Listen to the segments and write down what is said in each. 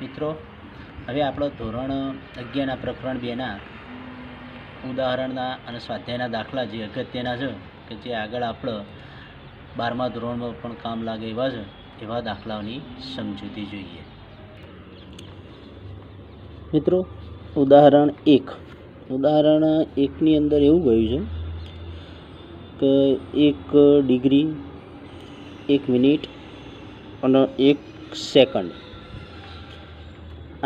મિત્રો, હવે આપણો ધોરણ 11ના પ્રકરણ 2ના ઉદાહરણના અને સ્વાધ્યાયના દાખલા જે અગત્યના છે કે જે આગળ આપણે 12મા ધોરણમાં પણ કામ લાગે એવા છે, એવા દાખલાઓની સમજૂતી જોઈએ. મિત્રો, ઉદાહરણ 1ની અંદર એવું કહ્યું છે કે 1 ડિગ્રી 1 મિનિટ અને 1 સેકન્ડ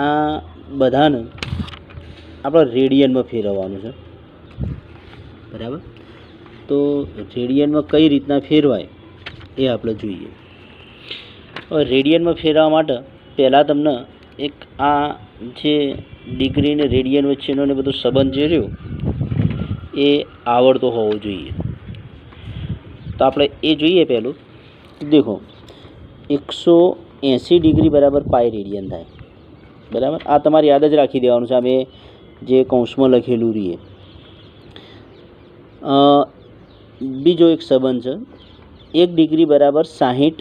આ બધાને આપણે રેડિયનમાં ફેરવવાનું છે. બરાબર? તો રેડિયનમાં કઈ રીતના ફેરવાય એ આપણે જોઈએ. હવે રેડિયનમાં ફેરવવા માટે પહેલાં તમને એક આ જે ડિગ્રી ને રેડિયન વચ્ચેનો ને બધો સંબંધ જે રહ્યો એ આવડતો હોવો જોઈએ. તો આપણે એ જોઈએ. પહેલું દેખો, 180 ડિગ્રી બરાબર પાઈ રેડિયન થાય. બરાબર? આ તમારે યાદ જ રાખી દેવાનું છે. અમે જે કૌંસમાં લખેલું રહીએ. બીજો એક સંબંધ છે, 1 ડિગ્રી બરાબર 60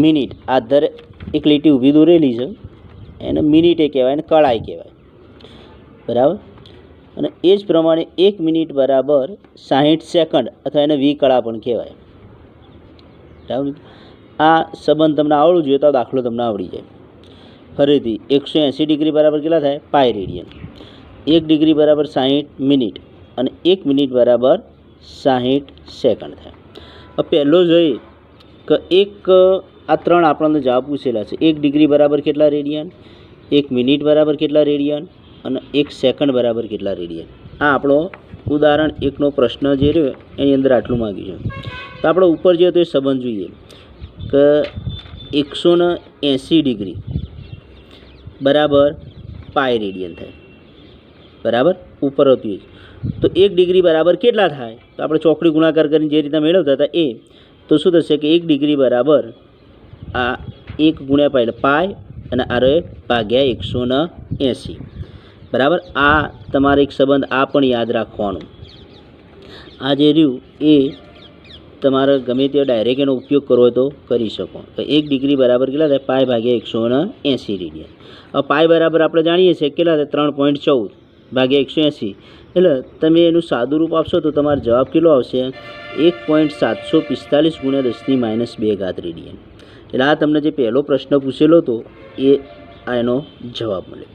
મિનિટ. આ દર એક લીટી ઊભી દોરેલી છે એને મિનિટે કહેવાય અને કળાઈ કહેવાય. બરાબર? અને એ જ પ્રમાણે 1 મિનિટ બરાબર 60 સેકન્ડ અથવા એને વિકળા પણ કહેવાય. બરાબર? આ સંબંધ તમને આવડવું જોઈએ તો આ દાખલો તમને આવડી જાય. ફરીથી 180 ડિગ્રી બરાબર કેટલા થાય? પાઈ રેડિયન. 1 ડિગ્રી બરાબર 60 મિનિટ અને 1 મિનિટ બરાબર 60 સેકન્ડ થાય. હવે પહેલો જોઈએ કે આ ત્રણ આપણને જવાબ પૂછેલા છે. 1 ડિગ્રી બરાબર કેટલા રેડિયન, 1 મિનિટ બરાબર કેટલા રેડિયન અને 1 સેકન્ડ બરાબર કેટલા રેડિયન. આ આપણો ઉદાહરણ 1નો પ્રશ્ન જે રહ્યો એની અંદર આટલું માગ્યું છે. તો આપણે ઉપર જઈએ તો એ સંબંધ જોઈએ કે 180 ડિગ્રી બરાબર પાઈ રેડિયન થાય. બરાબર? ઉપર હતું તો 1 ડિગ્રી બરાબર કેટલા થાય? તો આપણે ચોકડી ગુણાકાર કરીને જે રીતના મેળવતા હતા એ તો શું થશે કે 1 ડિગ્રી બરાબર આ 1 ગુણ્યા પાઈ એટલે પાઈ અને આ રહે ભાગ્યા 180. બરાબર? આ તમારે એક સંબંધ આ પણ યાદ રાખવાનો. આ જે રહ્યું એ તમારે ગમે તે ડાયરેક્ટ એનો ઉપયોગ કરવો હોય તો કરી શકો. તો 1 ડિગ્રી બરાબર કેટલા થાય? પાઈ ભાગ્યા 180 રેડિયન. હવે પાઈ બરાબર આપણે જાણીએ છીએ કેટલા થાય? 3.14 ભાગ્યા 180. એટલે તમે એનું સાદું રૂપ આપશો તો તમારો જવાબ કેટલો આવશે? 1.745 ગુણ્યા 10⁻² રેડિયન. એટલે આ તમને જે પહેલો પ્રશ્ન પૂછેલો હતો એ આ એનો જવાબ મળે.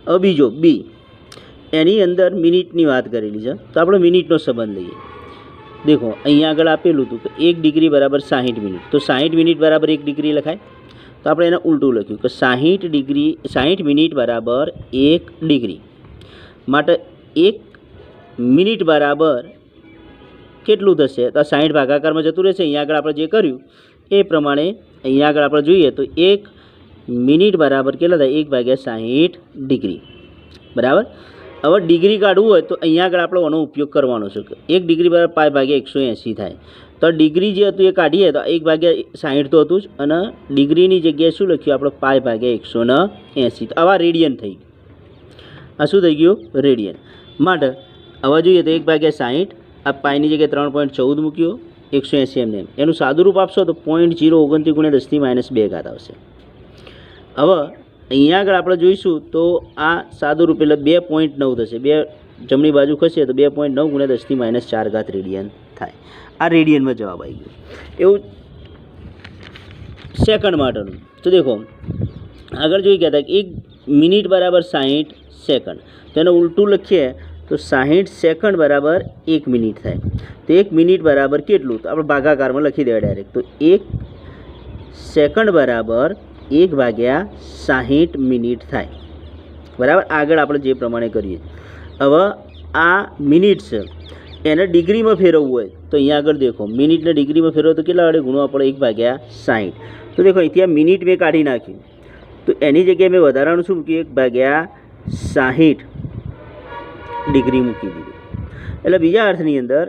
હવે બીજો બી, એની અંદર મિનિટની વાત કરેલી છે તો આપણે મિનિટનો સંબંધ લઈએ. દેખો, અહીંયા આગળ આપેલું હતું કે 1 ડિગ્રી બરાબર 60 મિનિટ. તો 60 મિનિટ બરાબર 1 ડિગ્રી લખાય. તો આપણે એને ઉલટું લખ્યું કે 60 મિનિટ બરાબર 1 ડિગ્રી. માટે 1 મિનિટ બરાબર કેટલું થશે? તો 60 ભાગાકારમાં જતું રહેશે. અહીંયા આગળ આપણે જે કર્યું એ પ્રમાણે અહીંયા આગળ આપણે જોઈએ તો 1 મિનિટ બરાબર કેટલા થાય? 1/60 ડિગ્રી. બરાબર? હવે ડિગ્રી કાઢવું હોય તો અહીંયા આગળ આપણે આનો ઉપયોગ કરવાનો છે. 1 ડિગ્રી બરાબર પાઈ ભાગ્યા 180 થાય. તો ડિગ્રી જે હતું એ કાઢીએ તો 1/60 તો હતું જ અને ડિગ્રીની જગ્યાએ શું લખ્યું આપણે? પાઈ ભાગ્યા 180. તો આવા રેડિયન થઈ ગયું. આ શું થઈ ગયું? રેડિયન. માટે હવે જોઈએ તો 1/60 આ પાઈની જગ્યાએ 3.14 મૂક્યો, 180 એમને એનું સાદું રૂપ આપશો તો 0.029 ગુણ્યા 10⁻². આવશે. હવે અહીંયા આગળ આપણે જોઈશું તો આ સાદું રૂપ એટલે 2.9 થશે. 2 જમણી બાજુ ખસે તો 2.9 ગુણ્યા 10⁻⁴ રેડિયન થાય. આ રેડિયનમાં જવાબ આવી ગયો. એવું સેકન્ડ માટેનું તો દેખો, આગળ જોઈ ગયા હતા કે 1 મિનિટ બરાબર 60 સેકન્ડ. તો એને ઉલટું લખીએ તો 60 સેકન્ડ બરાબર 1 મિનિટ થાય. તો 1 મિનિટ બરાબર કેટલું? તો આપણે ભાગાકારમાં લખી દેવાય ડાયરેક્ટ. તો 1 સેકન્ડ બરાબર 1/60 મિનિટ થાય. બરાબર? આગળ આપણે જે પ્રમાણે કરીએ. હવે આ મિનિટ છે એને ડિગ્રીમાં ફેરવવું હોય તો અહીંયા આગળ દેખો, મિનિટને ડિગ્રીમાં ફેરવો તો કેટલા વડે ગુણવા પડે? 1/60. તો દેખો અહીંથી આ મિનિટ મેં કાઢી નાખ્યું તો એની જગ્યાએ મેં વધારાનું શું મૂક્યું? 1/60 ડિગ્રી મૂકી દીધું. એટલે બીજા અર્થની અંદર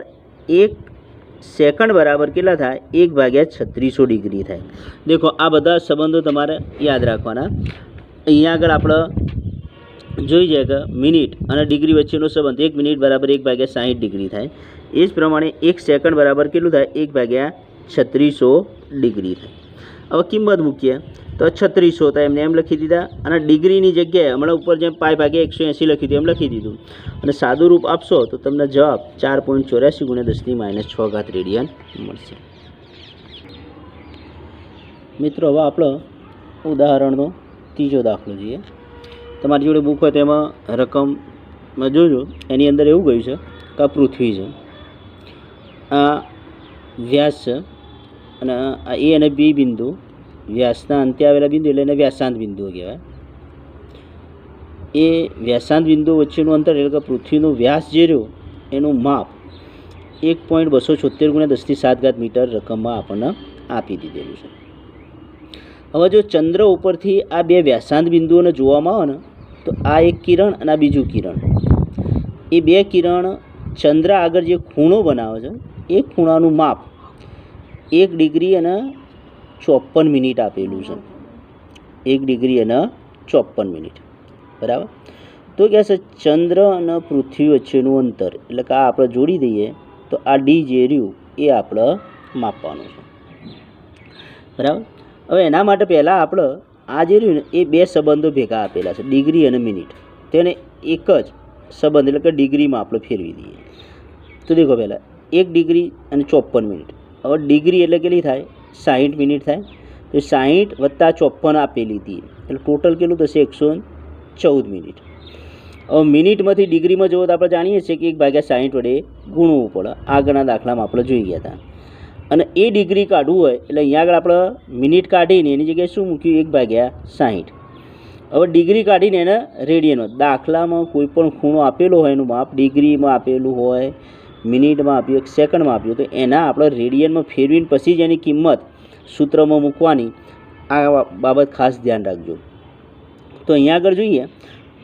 1 સેકન્ડ બરાબર કેટલા થાય? 1/3600 ડિગ્રી થાય. દેખો, આ બધા સંબંધો તમારે યાદ રાખવાના. અહીંયા આગળ આપણે જોઈ જાય કે મિનિટ અને ડિગ્રી વચ્ચેનો સંબંધ 1 મિનિટ બરાબર 1/60 ડિગ્રી થાય. એ જ પ્રમાણે 1 સેકન્ડ બરાબર કેટલું થાય? 1/3600 ડિગ્રી થાય. હવે કિંમત મૂકીએ તો 3600 હતા એમને એમ લખી દીધા, અને ડિગ્રીની જગ્યાએ હમણાં ઉપર જેમ પાઈ ભાગે 180 લખ્યું હતું એમ લખી દીધું, અને સાદું રૂપ આપશો તો તમને જવાબ 4.84 × 10⁻⁶ રેડિયન મળશે. મિત્રો હવે આપણો ઉદાહરણનો ત્રીજો દાખલો જોઈએ. તમારી જોડે બુક હોય તેમાં રકમમાં જોજો, એની અંદર એવું કહ્યું છે કે આ પૃથ્વી છે, આ વ્યાસ છે, અને આ એ અને બી બિંદુ વ્યાસના અંતે આવેલા બિંદુ એટલે એને વ્યાસાંત બિંદુઓ કહેવાય. એ વ્યાસાંત બિંદુ વચ્ચેનું અંતર એટલે કે પૃથ્વીનો વ્યાસ જે રહ્યો એનું માપ 1.276 × 10⁻⁷ મીટર રકમમાં આપણને આપી દીધેલું છે. હવે જો ચંદ્ર ઉપરથી આ બે વ્યાસાંત બિંદુઓને જોવામાં આવે ને તો આ એક કિરણ અને આ બીજું કિરણ, એ બે કિરણ ચંદ્ર આગળ જે ખૂણો બનાવે છે એ ખૂણાનું માપ 1 ડિગ્રી અને 54 મિનિટ આપેલું છે. 1 ડિગ્રી અને 54 મિનિટ, બરાબર. તો કહે છે ચંદ્ર અને પૃથ્વી વચ્ચેનું અંતર એટલે કે આ આપણે જોડી દઈએ તો આ ડી જે રહ્યું એ આપણે માપવાનું છે, બરાબર. હવે એના માટે પહેલાં આપણે આ જે રહ્યું ને એ બે સંબંધો ભેગા આપેલા છે, ડિગ્રી અને મિનિટ, તેને એક જ સંબંધ એટલે કે ડિગ્રીમાં આપણે ફેરવી દઈએ. તો દેખો પહેલાં 1 ડિગ્રી અને 54 મિનિટ. હવે ડિગ્રી એટલે કેટલી થાય? 60 મિનિટ થાય. તો 60 + 54 આપેલી હતી એટલે ટોટલ કેટલું થશે? 114 મિનિટ. હવે મિનિટમાંથી ડિગ્રીમાં જુઓ તો આપણે જાણીએ છીએ કે 1/60 વડે ગુણવું પડે. આગળના દાખલામાં આપણે જોઈ ગયા હતા. અને એ ડિગ્રી કાઢવું હોય એટલે અહીંયા આગળ આપણે મિનિટ કાઢીને એની જગ્યાએ શું મૂક્યું? 1/60. હવે ડિગ્રી કાઢીને એને રેડિયનમાં, દાખલામાં કોઈ પણ ખૂણો આપેલો હોય એનું માપ ડિગ્રીમાં આપેલું હોય, મિનિટમાં આપ્યું, સેકન્ડમાં આપ્યું, તો એના આપણે રેડિયનમાં ફેરવીને પછી જ એની કિંમત સૂત્રમાં મૂકવાની. આ બાબત ખાસ ધ્યાન રાખજો. તો અહીંયા આગળ જોઈએ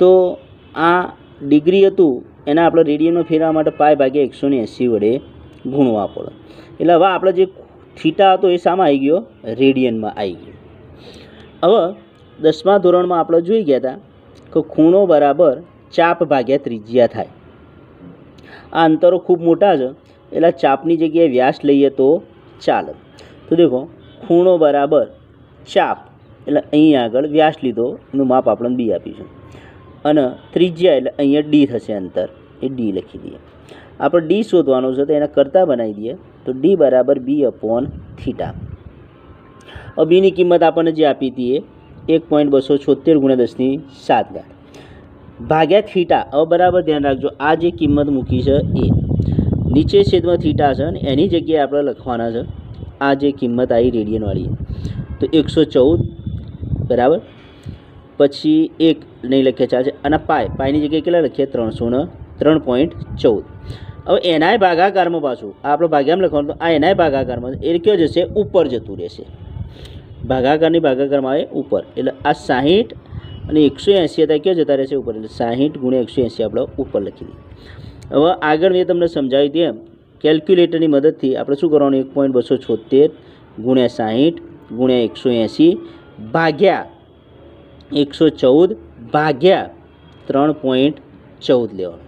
તો આ ડિગ્રી હતું એના આપણે રેડિયનમાં ફેરવા માટે π/180 વડે ગુણવા પડે. એટલે હવે આપણે જે થીટા હતો એ શામાં આવી ગયો? રેડિયનમાં આવી ગયો. હવે 10મા ધોરણમાં આપણે જોઈ ગયા હતા કે ખૂણો બરાબર ચાપ ભાગ્યા ત્રિજ્યા થાય. આ અંતરો ખૂબ મોટા છે એટલે ચાપની જગ્યાએ વ્યાસ લઈએ તો ચાલે. તો દેખો ખૂણો બરાબર ચાપ એટલે અહીં આગળ વ્યાસ લીધો, એનું માપ આપણને બી આપીશું, અને ત્રિજ્યા એટલે અહીંયા ડી થશે અંતર, એ ડી લખી દઈએ. આપણે ડી શોધવાનો છે તો એને કરતાં બનાવી દઈએ તો ડી બરાબર b/θ. હવે બીની કિંમત આપણને જે આપી હતી એ 1.276 × 10⁻⁷ ભાગ્યા થીટા. હવે બરાબર ધ્યાન રાખજો, આ જે કિંમત મૂકી છે એ નીચે છેદમાં થીટા છે અને એની જગ્યાએ આપણે લખવાના છે આ જે કિંમત આવી રેડિયનવાળી તો 114, બરાબર. પછી 1 નહીં લખ્યા ચાલશે, અને પાઈની જગ્યાએ કેટલા લખીએ? 303.14. હવે એનાય ભાગાકારમાં પાછું આપણે ભાગ્યામાં લખવાનું, તો આ એનાય ભાગાકારમાં એ કયો જશે? ઉપર જતું રહેશે. ભાગાકારની ભાગાકારમાં આવે ઉપર, એટલે આ 60 અને 180 હતા ક્યાં જતા રહેશે? ઉપર. એટલે 60 × 180 આપણે ઉપર લખી દઈએ. હવે આગળ મેં તમને સમજાવ્યું તેમ કેલ્ક્યુલેટરની મદદથી આપણે શું કરવાનું? 1.276 × 60 × 180 ભાગ્યા 114 ભાગ્યા 3.14 લેવાનું,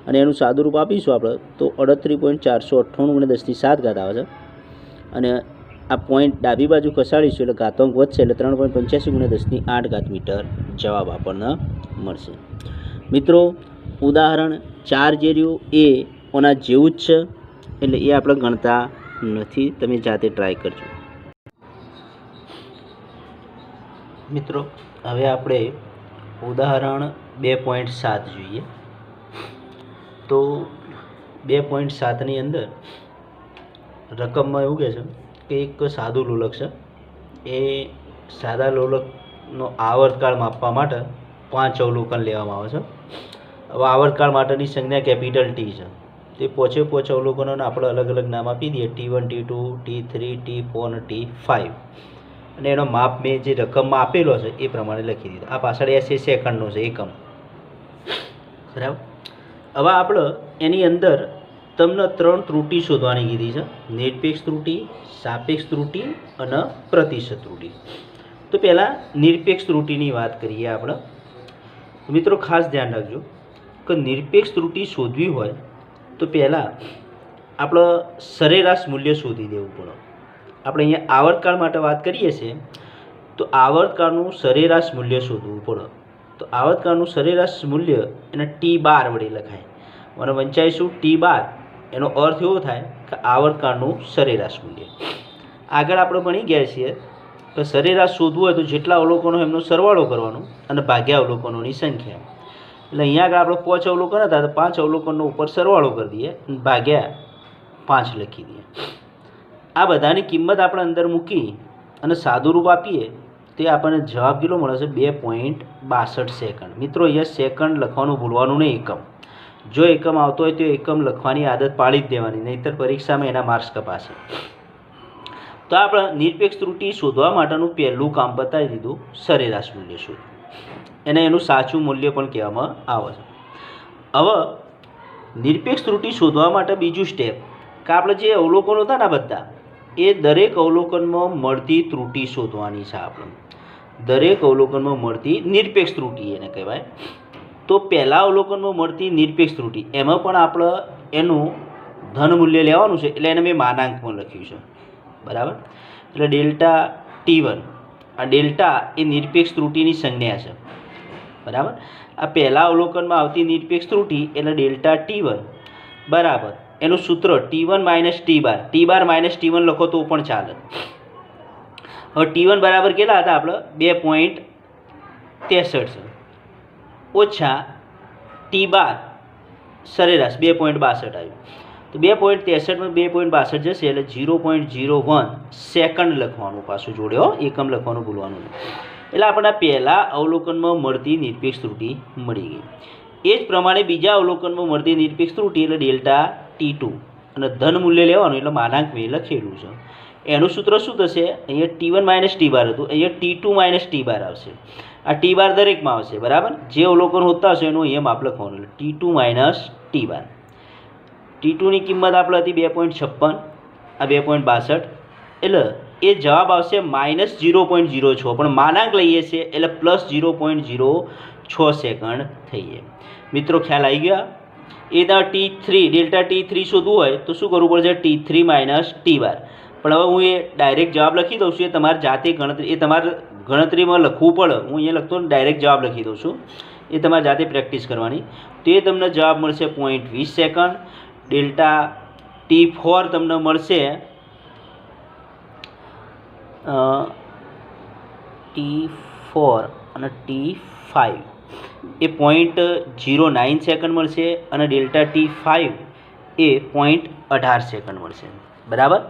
અને એનું સાદું રૂપ આપીશું આપણે તો 38.498 × 10⁻⁷ આવે છે. અને આ પોઈન્ટ ડાબી બાજુ ખસાડીશું એટલે ઘાતાંક વધશે એટલે 3.85 × 10⁸ મીટર જવાબ આપણને મળશે. મિત્રો ઉદાહરણ 4 જે રહ્યું એ ઓના જેવું જ છે એટલે એ આપણે ગણતા નથી, તમે જાતે ટ્રાય કરજો. મિત્રો હવે આપણે ઉદાહરણ 2.7 જોઈએ. તો 2.7ની અંદર રકમમાં એવું કહે છે કે એક સાદું લોલક છે, એ સાદા લોલકનો આવર્તકાળ માપવા માટે 5 અવલોકન લેવામાં આવે છે. હવે આવર્તકાળ માટેની સંજ્ઞા કેપિટલ ટી છે. તે પોચે અવલોકનોને આપણે અલગ અલગ નામ આપી દઈએ, T1, T2, T3, T4 અને T5, અને એનો માપ મેં જે રકમમાં આપેલો છે એ પ્રમાણે લખી દીધો. આ પાછળ એસ એ સેકન્ડનો છે, એકમ, બરાબર. હવે આપણે એની અંદર તમને 3 ત્રુટિ શોધવાની કીધી છે: નિરપેક્ષ ત્રુટિ, સાપેક્ષ ત્રુટિ અને પ્રતિશત ત્રુટિ. તો પહેલાં નિરપેક્ષ ત્રુટિની વાત કરીએ આપણે. મિત્રો ખાસ ધ્યાન રાખજો કે નિરપેક્ષ ત્રુટિ શોધવી હોય તો પહેલાં આપણે સરેરાશ મૂલ્ય શોધી દેવું પડે. આપણે અહીંયા આવર્તકાળ માટે વાત કરીએ છીએ તો આવર્તકાળનું સરેરાશ મૂલ્ય શોધવું પડે. તો આવર્તકાળનું સરેરાશ મૂલ્ય એને ટી બાર વડે લખાય. અને વંચાઈશું ટી બાર, એનો અર્થ એવો થાય કે આવર્તકાળનું સરેરાશ મૂલ્ય. આગળ આપણે ભણી ગયા છીએ કે સરેરાશ શોધવું હોય તો જેટલા અવલોકનો એમનો સરવાળો કરવાનો અને ભાગ્યા અવલોકનોની સંખ્યા. એટલે અહીંયા આગળ આપણે 5 અવલોકન હતા તો 5 અવલોકનનો ઉપર સરવાળો કરી દઈએ અને ભાગ્યા 5 લખી દઈએ. આ બધાની કિંમત આપણે અંદર મૂકી અને સાદું રૂપ આપીએ તે આપણને જવાબ કેટલો મળે છે? 2.62 સેકન્ડ. મિત્રો અહીંયા સેકન્ડ લખવાનું ભૂલવાનું નહીં, એકમ. જો એકમ આવતો હોય તો એકમ લખવાની આદત પાડી જ દેવાની, નહીંતર પરીક્ષામાં એના માર્ક્સ કપાશે. તો આપણે નિરપેક્ષ ત્રુટિ શોધવા માટેનું પહેલું કામ બતાવી દીધું, સરેરાશ મૂલ્ય શોધવું. એને એનું સાચું મૂલ્ય પણ કહેવામાં આવે છે. હવે નિરપેક્ષ ત્રુટિ શોધવા માટે બીજું સ્ટેપ કે આપણે જે અવલોકનો હતા ને બધા, એ દરેક અવલોકનમાં મળતી ત્રુટિ શોધવાની છે. આપણે દરેક અવલોકનમાં મળતી નિરપેક્ષ ત્રુટિ એને કહેવાય. તો પહેલા અવલોકનમાં મળતી નિરપેક્ષ ત્રુટિ એમાં પણ આપણે એનું ધન મૂલ્ય લેવાનું છે, એટલે એને મેં માનાંકમાં લખ્યું છે, બરાબર. એટલે ડેલ્ટા T1, આ ડેલ્ટા એ નિરપેક્ષ ત્રુટિની સંજ્ઞા છે, બરાબર. આ પહેલા અવલોકનમાં આવતી નિરપેક્ષ ત્રુટિ એટલે ડેલ્ટા T1 બરાબર એનું સૂત્ર T1 - T બાર. T બાર - T1 લખો તો પણ ચાલે. હવે T1 બરાબર કેટલા હતા આપણે? 2.63 છે, ઓછા T બાર સરેરાશ 2.62 આવ્યું. તો 2.63 2.62 જશે એટલે 0.01 સેકન્ડ લખવાનું, પાછું જોડ્યો એકમ લખવાનું ભૂલવાનું નહીં. એટલે આપણને પહેલાં અવલોકનમાં મળતી નિરપેક્ષ ત્રુટિ મળી ગઈ. એ જ પ્રમાણે બીજા અવલોકનમાં મળતી નિરપેક્ષ ત્રુટિ એટલે ડેલ્ટા T2 અને ધન મૂલ્ય લેવાનું એટલે માનાંક મેં લખેલું છે. એનું સૂત્ર શું થશે? અહીંયા T1 - T બાર હતું, અહીંયા T2 - T બાર આવશે. આ T બાર દરેકમાં આવશે, બરાબર. જે અવલોકન હોતા હશે એનું અહીંયા માપ લખવાનું એટલે T2 - T બાર. T2ની કિંમત આપણે હતી 2.56, આ 2.62 એટલે એ જવાબ આવશે -0.06, પણ માનાંક લઈએ છીએ એટલે +0.06 સેકન્ડ થઈ જાય. મિત્રો ખ્યાલ આવી ગયા? એ T3 ડેલ્ટા T3 શોધવું હોય તો શું કરવું પડશે? T3 - T બાર. પણ હવે હું એ ડાયરેક્ટ જવાબ લખી દઉં છું, એ તમારે જાતે ગણતરી, એ તમારે ગણતરીમાં લખવું પડે. હું અહીંયા લખતો ડાયરેક્ટ જવાબ લખી દઉં છું, એ તમારે જાતે પ્રેક્ટિસ કરવાની. તો એ તમને જવાબ મળશે 0.20 સેકન્ડ. ડેલ્ટા T4 તમને મળશે T4 અને T5 એ 0.09 સેકન્ડ મળશે અને ડેલ્ટા T5 એ 0.18 સેકન્ડ મળશે, બરાબર.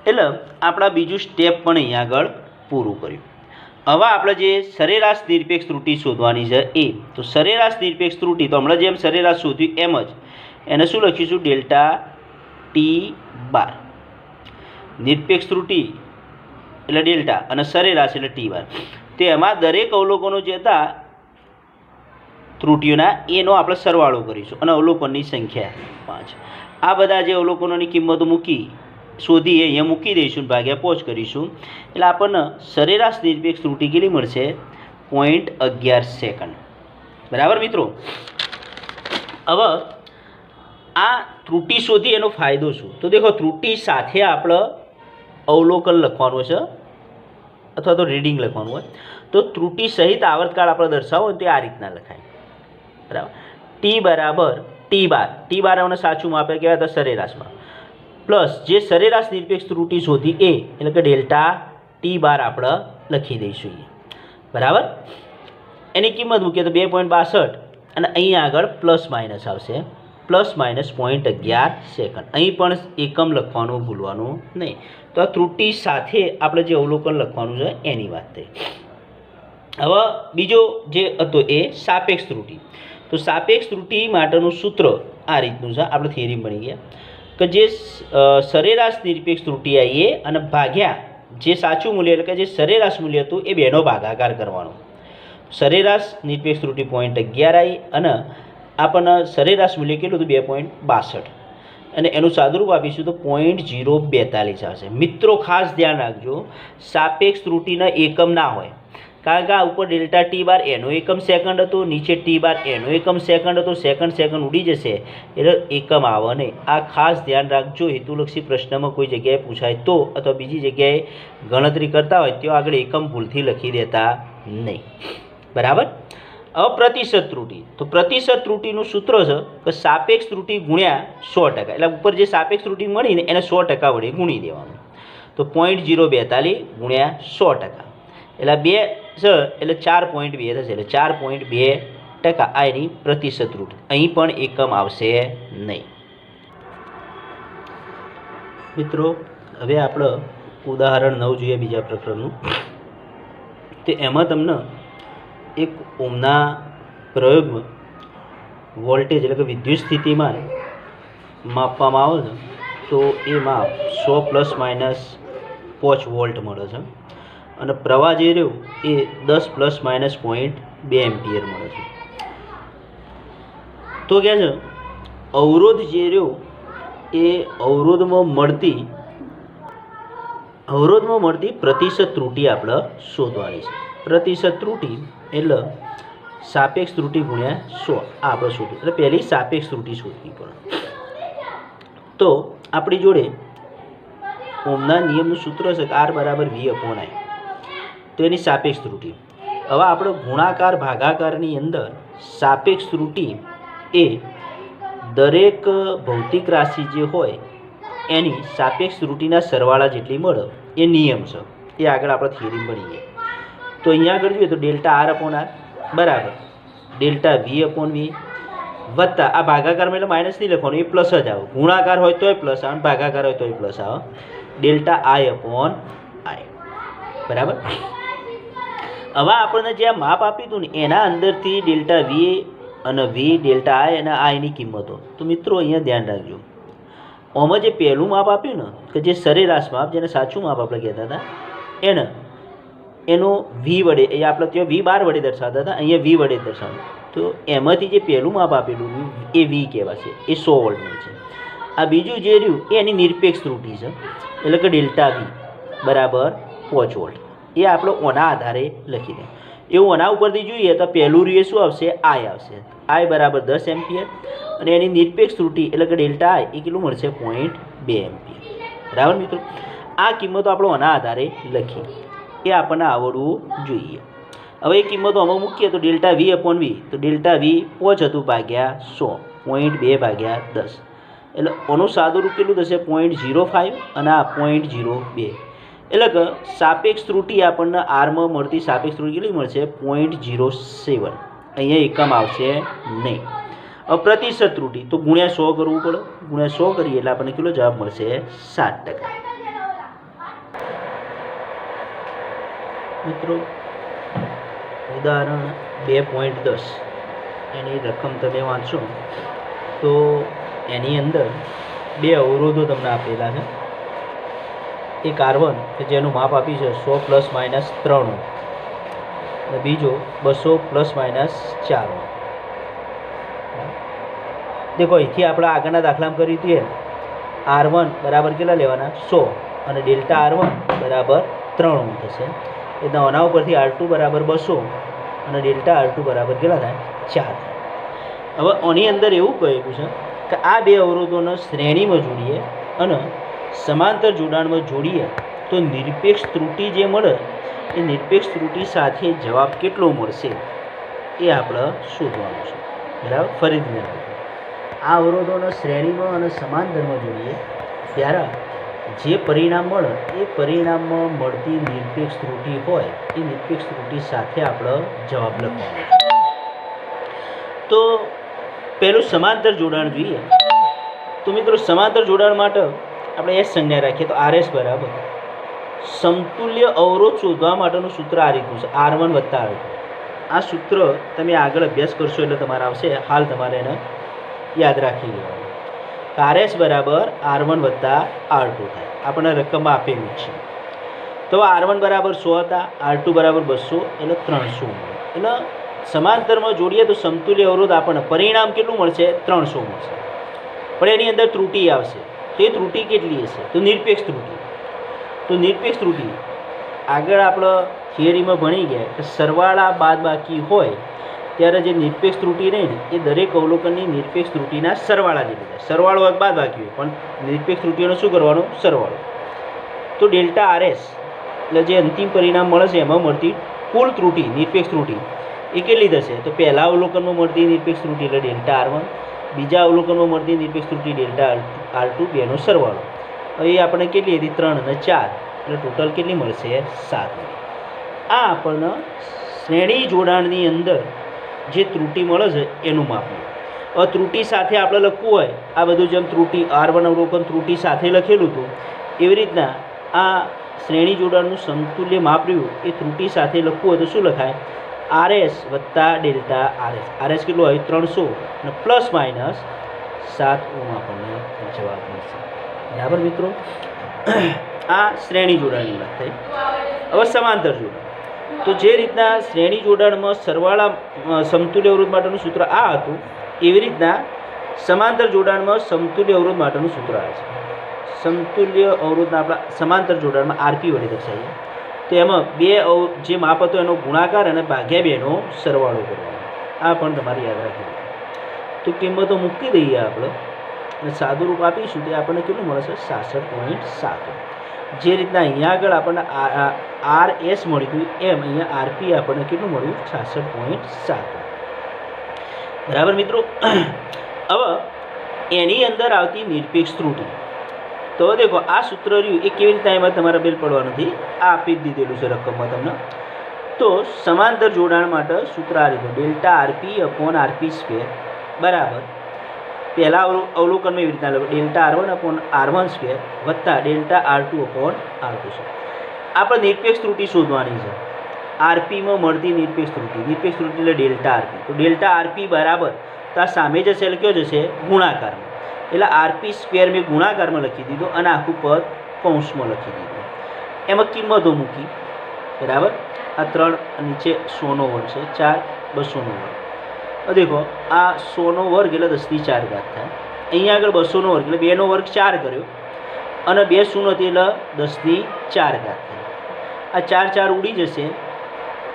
એટલે આપણા બીજું સ્ટેપ પણ અહીંયા આગળ પૂરું કર્યું. હવે આપણે જે સરેરાશ નિરપેક્ષ ત્રુટિ શોધવાની છે એ, તો સરેરાશ નિરપેક્ષ ત્રુટિ તો હમણાં જેમ સરેરાશ શોધ્યું એમ જ એને શું લખીશું? ડેલ્ટા T બાર. નિરપેક્ષ ત્રુટિ એટલે ડેલ્ટા અને સરેરાશ એટલે T બાર. તો એમાં દરેક અવલોકનો જે હતા ત્રુટિઓના એનો આપણે સરવાળો કરીશું અને અવલોકનની સંખ્યા 5. આ બધા જે અવલોકનોની કિંમતો મૂકી શોધી અહીંયા મૂકી દઈશું, ભાગ્યા 5 કરીશું એટલે આપણને સરેરાશ નિરપેક્ષ ત્રુટિ કેટલી મળશે? 0.11 સેકન્ડ, બરાબર મિત્રો. હવે આ ત્રુટિ શોધી એનો ફાયદો શું? તો દેખો, ત્રુટિ સાથે આપણે અવલોકન લખવાનું છે અથવા તો રીડિંગ લખવાનું હોય તો ત્રુટિ સહિત આવર્તકાળ આપણે દર્શાવો તો આ રીતના લખાય, બરાબર. T બરાબર T બાર. T બાર આપણે સાચું માપે કહેવાય તો સરેરાશમાં, પ્લસ જે સરેરાશ નિરપેક્ષ ત્રુટિ શોધી એ એટલે કે ડેલ્ટા T બાર આપણે લખી દઈશું, બરાબર. એની કિંમત મૂકીએ તો 2.62 અને અહીંયા આગળ પ્લસ માઇનસ આવશે, ±0.11 સેકન્ડ. અહીં પણ એકમ લખવાનું ભૂલવાનું નહીં. તો આ ત્રુટિ સાથે આપણે જે અવલોકન લખવાનું છે એની વાત થઈ. હવે બીજો જે હતો એ સાપેક્ષ ત્રુટિ. તો સાપેક્ષ ત્રુટિ માટેનું સૂત્ર આ રીતનું છે, આપણે થિયરી બની ગયા કે જે સરેરાશ નિરપેક્ષ ત્રુટિ આવી એ અને ભાગ્યા જે સાચું મૂલ્ય એટલે કે જે સરેરાશ મૂલ્ય હતું એ બેનો ભાગાકાર કરવાનો. સરેરાશ નિરપેક્ષ ત્રુટિ 0.11 આવી અને આપણને સરેરાશ મૂલ્ય કેટલું હતું? 2.62 અને એનું સાદુરૂપ આપીશું તો 0.042 આવશે. મિત્રો ખાસ ધ્યાન રાખજો, સાપેક્ષ ત્રુટિના એકમ ના હોય, કારણ કે આ ઉપર ડેલ્ટા ટી બાર એનો એકમ સેકન્ડ હતો, નીચે ટી બાર એનો એકમ સેકન્ડ હતો. સેકન્ડ ઉડી જશે એટલે એકમ આવે નહીં. આ ખાસ ધ્યાન રાખજો. હેતુલક્ષી પ્રશ્નમાં કોઈ જગ્યાએ પૂછાય તો અથવા બીજી જગ્યાએ ગણતરી કરતા હોય તો આગળ એકમ ભૂલથી લખી દેતા નહીં. બરાબર. હવે પ્રતિશત ત્રુટિ. તો પ્રતિશત ત્રુટિનું સૂત્ર છે કે સાપેક્ષ ત્રુટિ ગુણ્યા 100%. એટલે ઉપર જે સાપેક્ષ ત્રુટિ મળીને એને 100% વડે ગુણી દેવાનું. તો 0.042 ગુણ્યા 100%. એટલે 2 છે એટલે 4.2 થશે. એટલે 4.2% આ એની પ્રતિશત ત્રુટિ. અહીં પણ એકમ આવશે નહીં. મિત્રો હવે આપણે ઉદાહરણ 9 જોઈએ બીજા પ્રકરણનું. તો એમાં તમને એક ઓમના પ્રયોગમાં વોલ્ટેજ એટલે કે વિદ્યુત સ્થિતિમાન માપવામાં આવે છે. તો એ માપ 100 ± 5 વોલ્ટ મળે છે અને પ્રવાહ જે રહ્યો એ 10 ± 0.2 એમ્પિયર મળે છે. તો કહે છે અવરોધ જે રહ્યો એ અવરોધમાં મળતી પ્રતિશત ત્રુટિ આપણે શોધવાની છે. પ્રતિશત ત્રુટિ એટલે સાપેક્ષ ત્રુટિ ગુણ્યા 100 આ આપણે શોધવું. એટલે પહેલી સાપેક્ષ ત્રુટિ શોધવી પડે. તો આપણી જોડે ઓમના નિયમનું સૂત્ર છે કે R = V/I. તો એની સાપેક્ષ ત્રુટિ. હવે આપણે ગુણાકાર ભાગાકારની અંદર સાપેક્ષ ત્રુટિ એ દરેક ભૌતિક રાશિ જે હોય એની સાપેક્ષ ત્રુટિના સરવાળા જેટલી મળે એ નિયમ છે. એ આગળ આપણે થિયરી ભણીએ. તો અહીંયા આગળ જોઈએ તો ડેલ્ટા R/R બરાબર ડેલ્ટા V/V વત્તા આ ભાગાકારમાં એટલે માઇનસ નહીં લખવાનું, એ પ્લસ જ આવે. ગુણાકાર હોય તોય પ્લસ આવે, ભાગાકાર હોય તોય પ્લસ આવે. ડેલ્ટા I/I બરાબર. હવે આપણને જે આ માપ આપ્યું હતું ને એના અંદરથી ડેલ્ટા V અને V ડેલ્ટા I અને Iની કિંમતો. તો મિત્રો અહીંયા ધ્યાન રાખજો. આમાં જે પહેલું માપ આપ્યું ને કે જે સરેરાશ માપ, જેને સાચું માપ આપણે કહેતા હતા, એનો V વડે એ આપણે ત્યાં V12 વડે દર્શાવતા હતા, અહીંયા V વડે દર્શાવ્યું. તો એમાંથી જે પહેલું માપ આપેલું એ V કહેવાશે, એ 100 વોલ્ટનું છે. આ બીજું જે રહ્યું એ એની નિરપેક્ષ ત્રુટિ છે, એટલે કે ડેલ્ટા V બરાબર 5 વોલ્ટ. એ આપણે ઓના આધારે લખી દે. એવું ઓના ઉપરથી જોઈએ તો પહેલું રહ્યું શું આવશે? I આવશે. I બરાબર 10 એમ્પિયર અને એની નિરપેક્ષ ત્રુટિ એટલે કે ડેલ્ટા I એ કેટલું મળશે? 0.2 એમ્પિયર. બરાબર મિત્રો. આ કિંમતો આપણે ઓના આધારે લખી, એ આપણને આવડવું જોઈએ. હવે એ કિંમતો આમાં મૂકીએ તો ડેલ્ટા V/V તો ડેલ્ટા V 5 હતું ભાગ્યા 100, 0.2/10. એટલે આનું સાદું રૂપ કેટલું થશે? 0.05 અને આ 0.02. એટલે કે સાપેક્ષ ત્રુટિ આપણને આરમાં મળતી સાપેક્ષ ત્રુટિ કેટલી મળશે? 0.07. અહીંયા એકમ આવશે નહીં. હવે પ્રતિશત ત્રુટિ તો ગુણ્યા 100 કરવું પડે. ગુણ્યા 100 કરીએ એટલે આપણને કેટલો જવાબ મળશે? 7%. મિત્રો ઉદાહરણ 2.10 એની રકમ તમે વાંચો તો એની અંદર બે અવરોધો તમને આપેલા છે. એક R1 કે જેનું માપ આપ્યું છે 100 ± 3 અને બીજો 200 ± 4. દેખો અહીંથી આપણે આગળના દાખલામાં કર્યું હતું R1 બરાબર કેટલા લેવાના? 100 અને ડેલ્ટા R1 બરાબર 3 થશે. એટલે આના ઉપરથી R2 બરાબર 200 અને ડેલ્ટા R2 બરાબર કેટલા થાય? 4. હવે આની અંદર એવું કહેલું છે કે આ બે અવરોધોને શ્રેણીમાં જોડીએ અને સમાંતર જોડાણમાં જોડીએ તો નિરપેક્ષ ત્રુટિ જે મળે એ નિરપેક્ષ ત્રુટિ સાથે જવાબ કેટલો મળશે એ આપણે શોધવાનું છે. બરાબર. ફરીથી આ અવરોધોને શ્રેણીમાં અને સમાંતરમાં જોડીએ ત્યારે જે પરિણામ મળે એ પરિણામમાં મળતી નિરપેક્ષ ત્રુટિ હોય એ નિરપેક્ષ ત્રુટિ સાથે આપણે જવાબ લખવાનો છે. તો પહેલું સમાંતર જોડાણ જોઈએ. તો મિત્રો સમાંતર જોડાણ માટે આપણે S સંજ્ઞા રાખીએ તો RS બરાબર સમતુલ્ય અવરોધ શોધવા માટેનું સૂત્ર આ રીતનું છે, R1 + R2. આ સૂત્ર તમે આગળ અભ્યાસ કરશો એટલે તમારે આવશે. હાલ તમારે એને યાદ રાખી લેવાનું. RS બરાબર R1 + R2 થાય. આપણને રકમમાં આપેલું છે. તો R1 બરાબર 100 હતા, R2 બરાબર 200 એટલે 300 મળે. એટલે સમાંતરમાં જોડીએ તો સમતુલ્ય અવરોધ આપણને પરિણામ કેટલું મળશે? 300 મળશે. પણ એની અંદર ત્રુટિ આવશે. તો એ ત્રુટિ કેટલી હશે? તો નિરપેક્ષ ત્રુટિ. તો નિરપેક્ષ ત્રુટિ આગળ આપણે થિયરીમાં ભણી ગયા કે સરવાળા બાદબાકી હોય ત્યારે જે નિરપેક્ષ ત્રુટિ રહે ને એ દરેક અવલોકનની નિરપેક્ષ ત્રુટિના સરવાળા જેટલી થાય. સરવાળો હોય બાદબાકી હોય પણ નિરપેક્ષ ત્રુટિઓનો શું કરવાનો? સરવાળો. તો ડેલ્ટા આરએસ એટલે જે અંતિમ પરિણામ મળે છે એમાં મળતી કુલ ત્રુટિ નિરપેક્ષ ત્રુટિ એ કેટલી થશે? તો પહેલા અવલોકનમાં મળતી નિરપેક્ષ ત્રુટિ એટલે ડેલ્ટા આર1, બીજા અવલોકનમાં મળતી નિરપેક્ષ ત્રુટિ ડેલ્ટા આર2, બેનો સરવાળો. હવે એ આપણને કેટલી હતી? 3 અને 4 એટલે ટોટલ કેટલી મળશે? 7. આ આપણને શ્રેણી જોડાણની અંદર જે ત્રુટિ મળે છે એનું માપવું. હવે ત્રુટિ સાથે આપણે લખવું હોય આ બધું જેમ ત્રુટિ R1 અવલોકન ત્રુટિ સાથે લખેલું હતું એવી રીતના આ શ્રેણી જોડાણનું સમતુલ્ય માપ રહ્યું એ ત્રુટિ સાથે લખવું હોય તો શું લખાય? RS વત્તા ડેલ્ટા RS. RS કેટલું હોય? 300 અને પ્લસ માઇનસ 7 ઓમ આપણને જવાબ મળશે. બરાબર મિત્રો, આ શ્રેણી જોડાણની વાત થઈ. હવે સમાંતર જોડાણ. તો જે રીતના શ્રેણી જોડાણમાં સરવાળા સમતુલ્ય અવરોધ માટેનું સૂત્ર આ હતું એવી રીતના સમાંતર જોડાણમાં સમતુલ્ય અવરોધ માટેનું સૂત્ર આ છે. સમતુલ્ય અવરોધના આપણા સમાંતર જોડાણમાં આરપી વડે દર્શાવીએ તો એમાં બે જે માપ હતો એનો ગુણાકાર અને ભાગ્યા બેનો સરવાળો કરવાનો. આ પણ તમારે યાદ રાખવું. તો કિંમતો મૂકી દઈએ આપણે અને સાદું રૂપ આપીશું તે આપણને કેટલું મળશે? 66.7. જે રીતના અહીંયા આગળ આપણને RS મળ્યું હતું એમ અહીંયા આરપી આપણને કેટલું મળ્યું? 66.7. બરાબર મિત્રો. હવે એની અંદર આવતી નિરપેક્ષ ત્રુટિ. તો દેખો આ સૂત્ર રહ્યું એ કેવી રીતે એમાં તમારે બેલ પડવાનું નથી, આ આપી જ દીધેલું છે રકમમાં તમને. તો સમાંતર જોડાણ માટે સૂત્ર આ રીતે delta RP upon RP square બરાબર પહેલાં અવલોકનમાં એવી રીતના લખો delta R1 upon R1 square વત્તા delta R2 upon R2 square. આપણે નિરપેક્ષ ત્રુટિ શોધવાની છે. આરપીમાં મળતી નિરપેક્ષ ત્રુટિ એટલે ડેલ્ટા આરપી. તો ડેલ્ટા આરપી બરાબર તો આ સામે જશે એટલે કયો જશે? ગુણાકારમાં. એટલે આરપી સ્ક્વેર મેં ગુણાકારમાં લખી દીધો અને આખું પદ કૌંસમાં લખી દીધું. એમાં કિંમતો મૂકી બરાબર. આ 3 નીચે 100નો વર્ગ છે, 4 200નો વર્ગ. દેખો આ 100નો વર્ગ એટલે 10⁴ થાય. અહીંયા આગળ 200નો વર્ગ એટલે 2નો વર્ગ 4 કર્યો અને 2 શૂન્ય હતી એટલે 10⁴ થાય. આ 4 4 ઉડી જશે.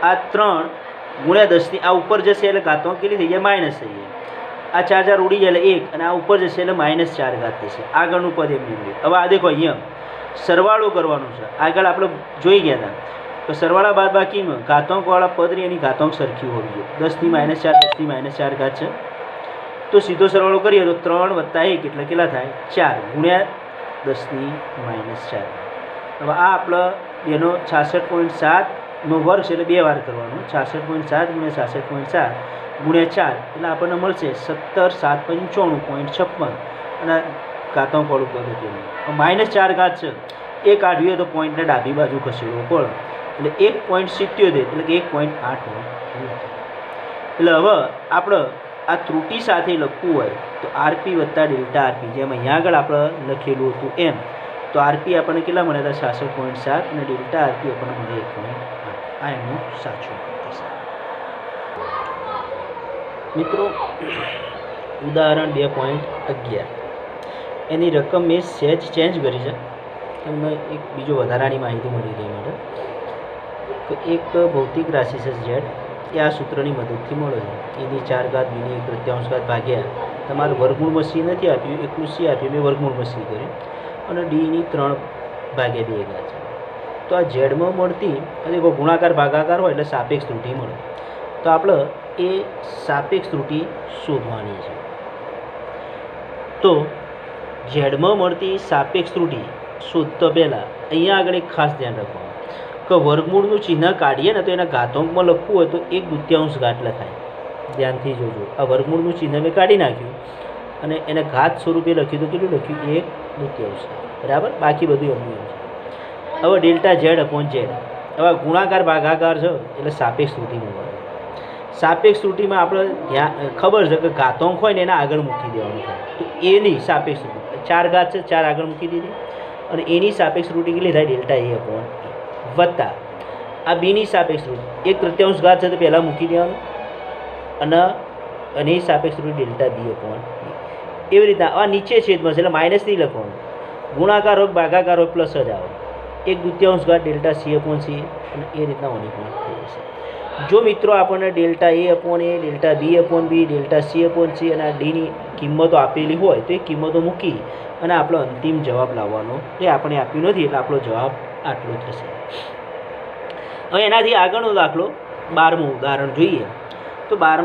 આ 3 ગુણ્યા 10 આ ઉપર જશે એટલે ઘાતાંક કેટલી થઈ જાય? માઇનસ થઈ જાય. આ 4 4 ઉડી જાય એટલે 1 અને આ ઉપર જશે એટલે -4 થશે. આગળનું પદ એમ નહીં. હવે આ દેખો અહીંયા સરવાળો કરવાનો છે. આગળ આપણે જોઈ ગયા હતા તો સરવાળા બાદબાકીમાં ઘાતાંકવાળા પદ રહી એની ઘાતાંક સરખી હોવી જોઈએ. 10⁻⁴ 10⁻⁴ છે. તો સીધો સરવાળો કરીએ તો 3 વત્તા 1 એટલે કેટલા થાય? 4 ગુણ્યા 10⁻⁴. હવે આ આપણે બેનો 66.7નો વર્ગ છે એટલે 2 વાર કરવાનો. 66.7 ગુણ્યા 66.7 ગુણ્યા 4 એટલે આપણને મળશે 17,795.56 અને ઘાતાંકવાળું પદ હતું. -4 છે એ કાઢીએ તો પોઈન્ટને ડાબી બાજુ ખસેડવો પડે એટલે 1.77 એટલે કે 1.8. એટલે હવે આપણે આ ત્રુટિ સાથે લખવું હોય તો આરપી વત્તા ડેલ્ટા આરપી જેમ અહીંયા આગળ આપણે લખેલું હતું એમ તો આરપી આપણને કેટલા મળ્યા હતા? 66.7 અને ડેલ્ટા આરપી આપણને મળે 1.8. આ એનું સાચું થશે. મિત્રો ઉદાહરણ 2.11 એની રકમ મેં સહેજ ચેન્જ કરી છે. તમને એક બીજો વધારાની માહિતી મળી ગઈ માટે તો એક ભૌતિક રાશિ છે ઝેડ એ આ સૂત્રની મદદથી મળે છે. એની 4 ઘાત બીની 1/3 ભાગ્યા તમારું વર્ગમૂળમાં સી નથી આપ્યું, એકલું સી આપ્યું, મેં વર્ગમૂળમાં સી કર્યું અને ડીની 3/2 ઘાત છે. તો આ ઝેડમાં મળતી અને ગુણાકાર ભાગાકાર હોય એટલે સાપેક્ષ ત્રુટિ મળે. તો આપણે એ સાપેક્ષ ત્રુટિ શોધવાની છે. તો ઝેડમાં મળતી સાપેક્ષ ત્રુટિ શોધતા પહેલાં અહીંયા આગળ એક ખાસ ધ્યાન રાખવાનું કે વર્ગમૂળનું ચિહ્ન કાઢીએ ને તો એના ઘાતાંકમાં લખવું હોય તો 1/2 ઘાત લખાય. ધ્યાનથી જોજો. આ વર્ગમૂળનું ચિહ્ન મેં કાઢી નાખ્યું અને એને ઘાત સ્વરૂપે લખ્યું તો કેટલું લખ્યું? 1/2. બરાબર. બાકી બધું એમનું એમ છે. હવે ડેલ્ટા ઝેડ અપોન ઝેડ. હવે ગુણાકાર ભાગાકાર છે એટલે સાપેક્ષ ત્રુટિ મળે. સાપેક્ષ ત્રુટિમાં આપણે ખબર છે કે ઘાતાંક હોય ને એના આગળ મૂકી દેવાનું થાય. તો એની સાપેક્ષ ત્રુટિ 4 ઘાત છે 4 આગળ મૂકી દીધી અને એની સાપેક્ષ ત્રુટિ કેટલી થાય? ડેલ્ટા એ અપોન વત્તા આ બીની સાપેક્ષ ત્રુટિ 1/3 ઘાત છે તો પહેલાં મૂકી દેવાનું અને એની સાપેક્ષ ત્રુટિ ડેલ્ટા બી અપોન એવી રીતના આ નીચે છેદમાં છે એટલે માઇનસ નહીં લખવાનું. ગુણાકાર હોય ભાગાકાર હોય પ્લસ જ આવે. 1/2 ઘાત ડેલ્ટા સી અપોન સી અને એ રીતના ઓની પણ થઈ જશે. જો મિત્રો આપણને ડેલ્ટા એ અપોન એ, ડેલ્ટા બી અપોન બી, ડેલ્ટા સી અપોન સી અને આ ડીની કિંમતો આપેલી હોય તો એ કિંમતો મૂકી અને આપણો અંતિમ જવાબ લાવવાનો, એ આપણે આપ્યું નથી એટલે આપણો જવાબ આટલો થશે. હવે એનાથી આગળનો દાખલો 12મું ઉદાહરણ જોઈએ. તો 12